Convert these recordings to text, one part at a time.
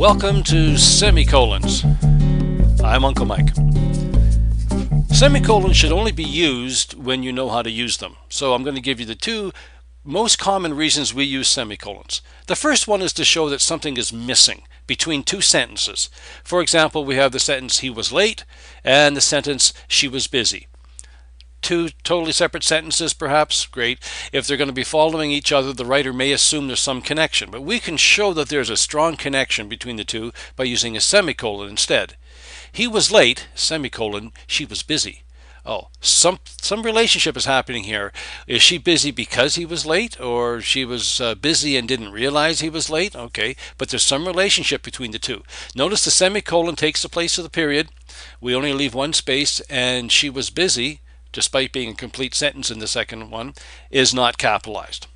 Welcome to Semicolons. I'm Uncle Mike. Semicolons should only be used when you know how to use them. So I'm going to give you the two most common reasons we use semicolons. The first one is to show that something is missing between two sentences. For example, we have the sentence "he was late" and the sentence "she was busy." Two totally separate sentences, perhaps. Great. If they're going to be following each other, the writer may assume there's some connection, but we can show that there's a strong connection between the two by using a semicolon instead. He was late, semicolon, she was busy. Oh, some relationship is happening here. Is she busy because he was late, or she was busy and didn't realize he was late? Okay, but there's some relationship between the two. Notice the semicolon takes the place of the period. We only leave one space, and she was busy, despite being a complete sentence in the second one, is not capitalized.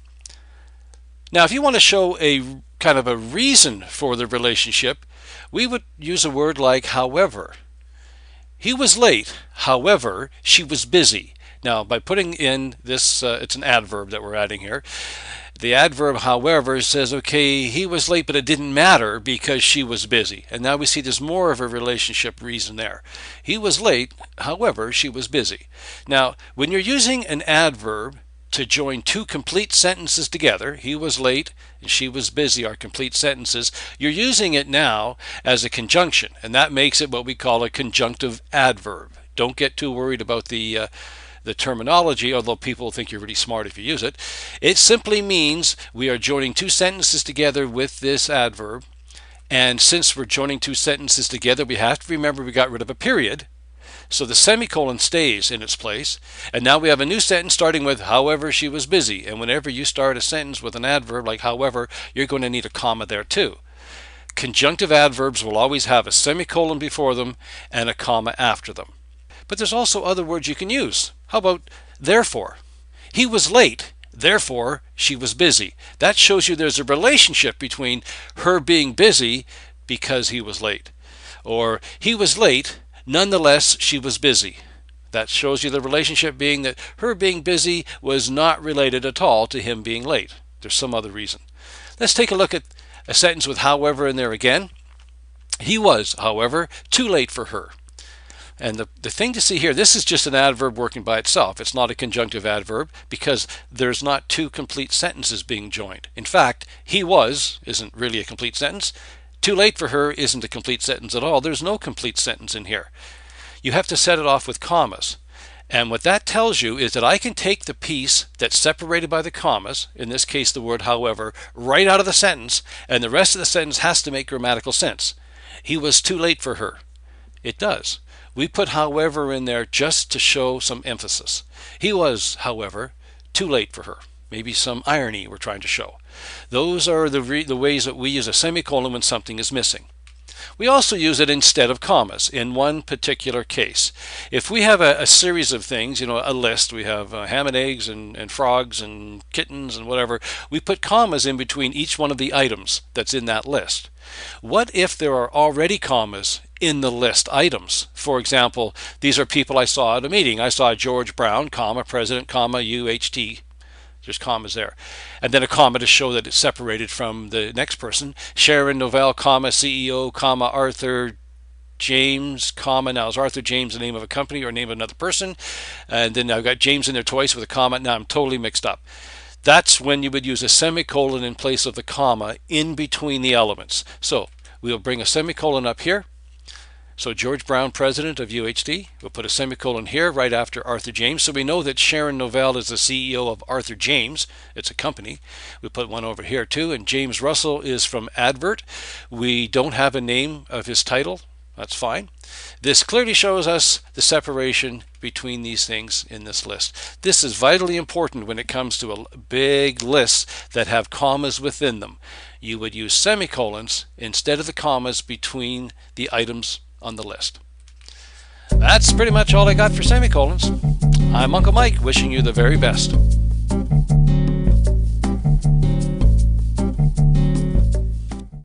Now, if you want to show a kind of a reason for the relationship, we would use a word like however. He was late, however, she was busy. Now, by putting in this, it's an adverb that we're adding here. The adverb, however, says, okay, he was late, but it didn't matter because she was busy. And now we see there's more of a relationship reason there. He was late, however, she was busy. Now, when you're using an adverb to join two complete sentences together, he was late and she was busy are complete sentences, you're using it now as a conjunction, and that makes it what we call a conjunctive adverb. Don't get too worried about the terminology, although people think you're really smart if you use it. It simply means we are joining two sentences together with this adverb, and since we're joining two sentences together, we have to remember we got rid of a period, so the semicolon stays in its place, and now we have a new sentence starting with however she was busy, and whenever you start a sentence with an adverb like however, you're going to need a comma there too. Conjunctive adverbs will always have a semicolon before them and a comma after them. But there's also other words you can use. How about therefore? He was late, therefore she was busy. That shows you there's a relationship between her being busy because he was late. Or he was late, nonetheless she was busy. That shows you the relationship being that her being busy was not related at all to him being late. There's some other reason. Let's take a look at a sentence with however in there again. He was, however, too late for her. And the thing to see here, this is just an adverb working by itself. It's not a conjunctive adverb because there's not two complete sentences being joined. In fact, he was isn't really a complete sentence. Too late for her isn't a complete sentence at all. There's no complete sentence in here. You have to set it off with commas. And what that tells you is that I can take the piece that's separated by the commas, in this case the word however, right out of the sentence, and the rest of the sentence has to make grammatical sense. He was too late for her. It does. We put however in there just to show some emphasis. He was, however, too late for her. Maybe some irony we're trying to show. Those are the ways that we use a semicolon when something is missing. We also use it instead of commas in one particular case. If we have a series of things, a list, we have ham and eggs and frogs and kittens and whatever, we put commas in between each one of the items that's in that list. What if there are already commas in the list items? For example, these are people I saw at a meeting. I saw George Brown, comma, President, comma, UHT. There's commas there. And then a comma to show that it's separated from the next person. Sharon Novell, comma, CEO, comma, Arthur James, comma. Now, is Arthur James the name of a company or name of another person? And then I've got James in there twice with a comma. Now I'm totally mixed up. That's when you would use a semicolon in place of the comma in between the elements. So we'll bring a semicolon up here. So George Brown, president of UHD. We'll put a semicolon here right after Arthur James. So we know that Sharon Novell is the CEO of Arthur James. It's a company. We put one over here too. And James Russell is from Advert. We don't have a name of his title. That's fine. This clearly shows us the separation between these things in this list. This is vitally important when it comes to a big list that have commas within them. You would use semicolons instead of the commas between the items on the list. That's pretty much all I got for semicolons. I'm Uncle Mike, wishing you the very best.